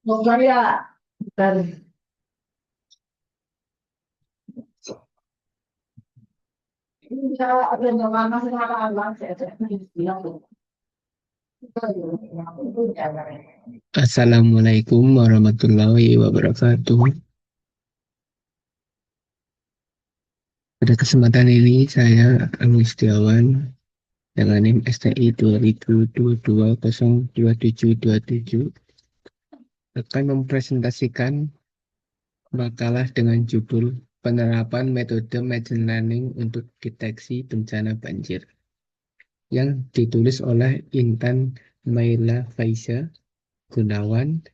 Bukan ya, dan ini saya ada yang mana sekarang saya bilang Assalamualaikum warahmatullahi wabarakatuh. Pada kesempatan ini saya Agni Setiawan dengan NIM STI 2022 akan mempresentasikan makalah dengan judul Penerapan Metode Machine Learning untuk Deteksi Bencana Banjir yang ditulis oleh Intan Maila Faiza Gunawan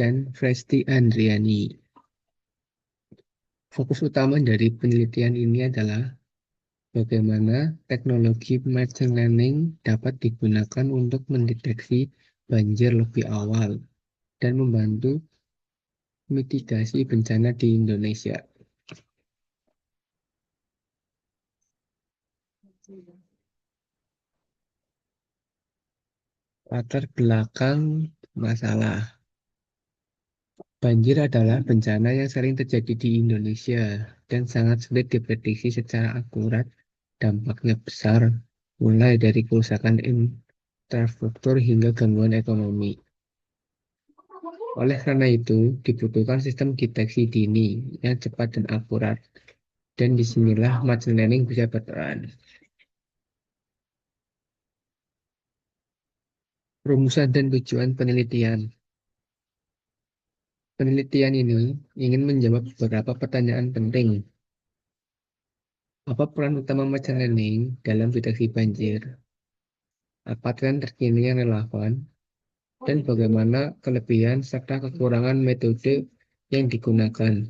dan Fresti Andriani. Fokus utama dari penelitian ini adalah bagaimana teknologi machine learning dapat digunakan untuk mendeteksi banjir lebih awal dan membantu mitigasi bencana di Indonesia. Latar belakang masalah. Banjir adalah bencana yang sering terjadi di Indonesia dan sangat sulit diprediksi secara akurat. Dampaknya besar, mulai dari kerusakan infrastruktur hingga gangguan ekonomi. Oleh karena itu, dibutuhkan sistem deteksi dini yang cepat dan akurat, dan disinilah machine learning bisa berperan. Rumusan dan tujuan penelitian. Penelitian ini ingin menjawab beberapa pertanyaan penting. Apa peran utama machine learning dalam deteksi banjir? Apa tren terkini yang relevan? Dan bagaimana kelebihan serta kekurangan metode yang digunakan?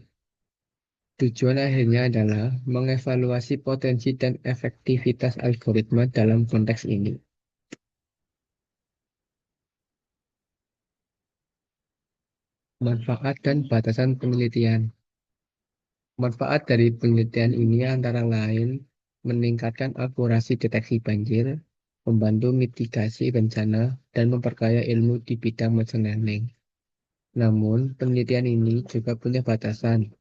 Tujuan akhirnya adalah mengevaluasi potensi dan efektivitas algoritma dalam konteks ini. Manfaat dan batasan penelitian. Manfaat dari penelitian ini antara lain meningkatkan akurasi deteksi banjir, membantu mitigasi bencana, dan memperkaya ilmu di bidang machine learning. Namun, penelitian ini juga punya batasan,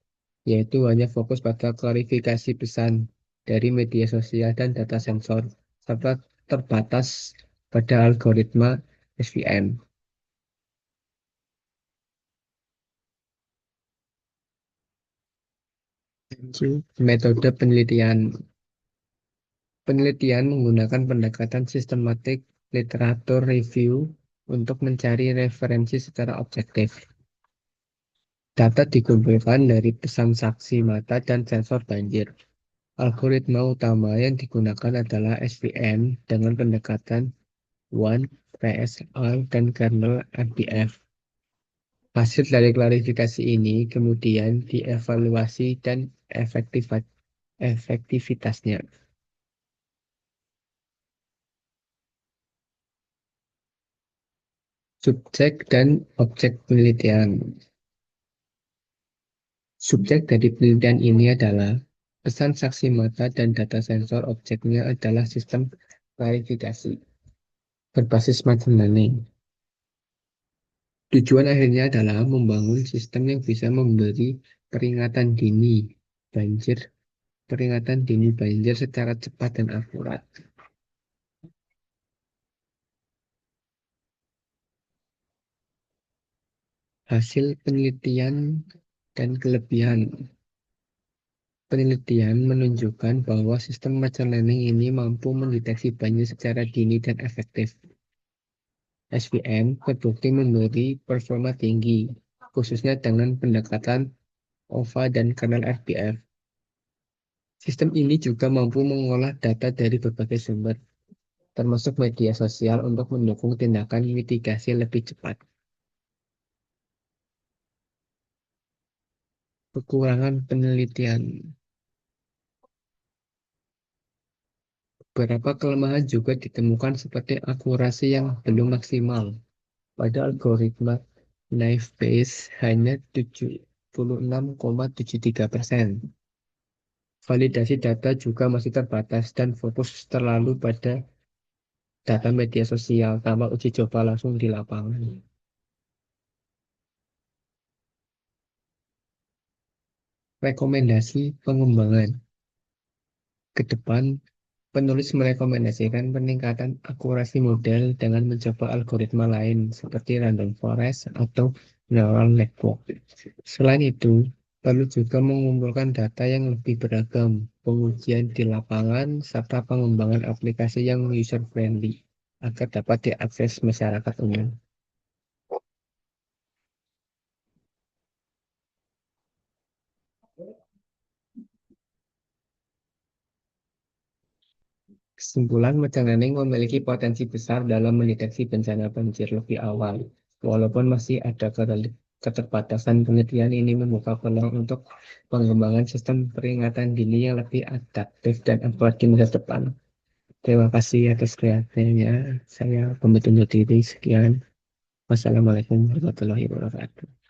yaitu hanya fokus pada klarifikasi pesan dari media sosial dan data sensor, serta terbatas pada algoritma SVM. Metode penelitian. Penelitian menggunakan pendekatan sistematik literatur review untuk mencari referensi secara objektif. Data dikumpulkan dari pesan saksi mata dan sensor banjir. Algoritma utama yang digunakan adalah SVM dengan pendekatan one, PSR, dan kernel RDF. Hasil dari klarifikasi ini kemudian dievaluasi dan efektivitasnya. Subjek dan objek penelitian. Subjek dari penelitian ini adalah pesan saksi mata dan data sensor objeknya adalah sistem klarifikasi berbasis machine learning. Tujuan akhirnya adalah membangun sistem yang bisa memberi peringatan dini banjir, peringatan dini banjir secara cepat dan akurat. Hasil penelitian dan kelebihan. Penelitian menunjukkan bahwa sistem machine learning ini mampu mendeteksi banjir secara dini dan efektif. SVM terbukti memberi performa tinggi, khususnya dengan pendekatan OVA dan kernel RDF. Sistem ini juga mampu mengolah data dari berbagai sumber, termasuk media sosial untuk mendukung tindakan mitigasi lebih cepat. Kekurangan penelitian. Beberapa kelemahan juga ditemukan seperti akurasi yang belum maksimal. Pada algoritma naive Bayes hanya 76,73%. Validasi data juga masih terbatas dan fokus terlalu pada data media sosial tanpa uji coba langsung di lapangan. Rekomendasi pengembangan. Ke depan, penulis merekomendasikan peningkatan akurasi model dengan mencoba algoritma lain seperti random forest atau neural network. Selain itu, perlu juga mengumpulkan data yang lebih beragam, pengujian di lapangan, serta pengembangan aplikasi yang user-friendly agar dapat diakses masyarakat umum. Kesimpulan, machine learning memiliki potensi besar dalam mendeteksi bencana banjir lebih awal. Walaupun masih ada keterbatasan, penelitian ini membuka peluang untuk pengembangan sistem peringatan dini yang lebih adaptif dan akurat di masa depan. Terima kasih atas perhatiannya. Saya pamit undur diri. Sekian. Wassalamualaikum warahmatullahi wabarakatuh.